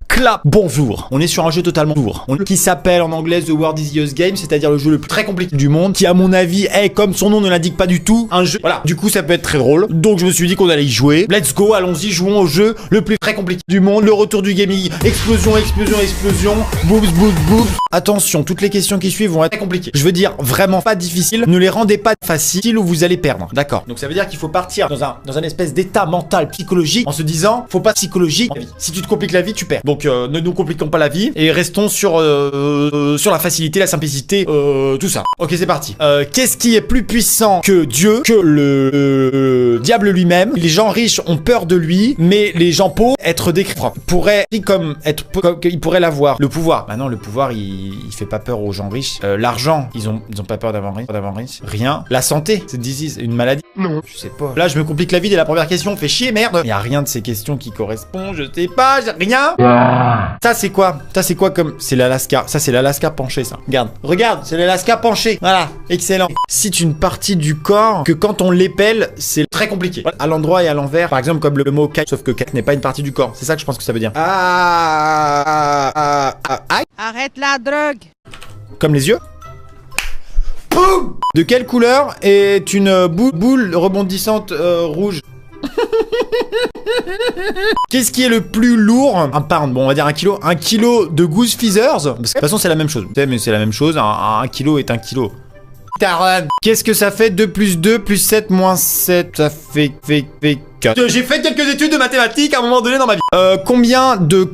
clap. Bonjour. On est sur un jeu totalement lourd. Qui s'appelle en anglais The World is Yours Game, c'est-à-dire le jeu le plus très compliqué du monde, qui à mon avis est, comme son nom ne l'indique pas du tout, un jeu. Voilà. Du coup, ça peut être très drôle. Donc je me suis dit qu'on allait y jouer. Let's go, allons-y, jouons au jeu le plus très compliqué du monde. Le retour du gaming. Explosion, explosion, explosion. Boobs, boobs, boobs. Attention, toutes les questions qui suivent vont être très compliquées. Je veux dire vraiment pas difficiles. Ne les rendez pas faciles ou vous allez perdre. D'accord. Donc ça veut dire qu'il faut partir dans un espèce d'état mental psychologique en se disant, faut pas psychologique. Si tu te compliques la vie, tu perds. Donc ne nous compliquons pas la vie et restons sur la facilité, la simplicité, tout ça. Ok, c'est parti. Qu'est-ce qui est plus puissant que Dieu, que le diable lui-même? Les gens riches ont peur de lui, mais les gens pauvres être décrits pourraient comme ils pourraient l'avoir. Le pouvoir. Bah non, le pouvoir il fait pas peur aux gens riches. L'argent, ils ont pas peur d'avoir riche. Rien. La santé, c'est disease, une maladie. Non. Je sais pas. Là, je me complique la vie dès la première question. Fait chier, merde. Y a rien de ces questions qui correspond. Je sais pas. J'ai rien. Ça, c'est quoi? Ça, c'est quoi comme... C'est l'Alaska. Ça, c'est l'Alaska penché, ça. Regarde. C'est l'Alaska penché. Voilà. Excellent. C'est une partie du corps que quand on l'épelle, c'est très compliqué. Voilà. À l'endroit et à l'envers. Par exemple, comme le mot cac. Sauf que cac n'est pas une partie du corps. C'est ça que je pense que ça veut dire. Arrête la drogue. Comme les yeux. Boum. De quelle couleur est une boule rebondissante rouge? Qu'est-ce qui est le plus lourd? Un pound, bon on va dire 1 kilo. 1 kilo de Goose Feathers. Parce que de toute façon c'est la même chose. Mais c'est la même chose, un kilo est 1 kilo. Taron. Qu'est-ce que ça fait 2 plus 2 plus 7 moins 7? Ça fait 4. J'ai fait quelques études de mathématiques à un moment donné dans ma vie. Combien de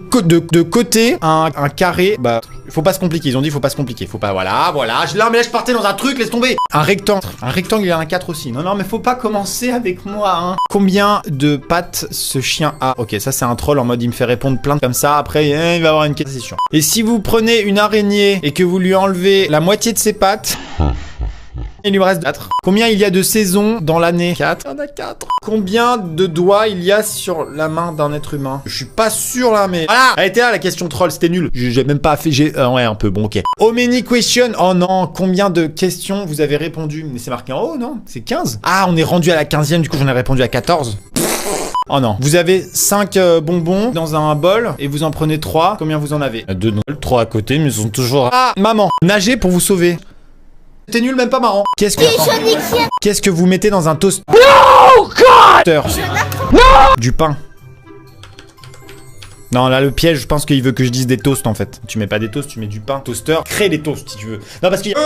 côtés un carré? Bah, faut pas se compliquer. Ils ont dit faut pas se compliquer. Faut pas, voilà. Là, mais là, je partais dans un truc, laisse tomber. Un rectangle. Un rectangle, il y en a 4 aussi. Non, mais faut pas commencer avec moi, hein. Combien de pattes ce chien a? Ok, ça, c'est un troll en mode il me fait répondre plein de comme ça. Après, il va avoir une question. Et si vous prenez une araignée et que vous lui enlevez la moitié de ses pattes... Il lui reste 4. Combien il y a de saisons dans l'année? 4. Il y en a 4. Combien de doigts il y a sur la main d'un être humain? Je suis pas sûr là, mais... Voilà. Elle était là la question troll, c'était nul. J'ai même pas fait... ouais, un peu, bon, ok. How many questions? Oh non, combien de questions vous avez répondu? Mais c'est marqué en haut, non? C'est 15. Ah, on est rendu à la 15e, du coup j'en ai répondu à 14. Oh non. Vous avez 5 bonbons dans un bol et vous en prenez 3. Combien vous en avez? 2 non. 3 à côté, mais ils sont toujours... Ah, maman. Nager pour vous sauver. C'était nul, même pas marrant. Qu'est-ce que vous mettez dans un toaster? No, God! Non! Du pain. Non, là, le piège, je pense qu'il veut que je dise des toasts, en fait. Tu mets pas des toasts, tu mets du pain. Toaster, crée des toasts, si tu veux. Non, parce qu'il y a...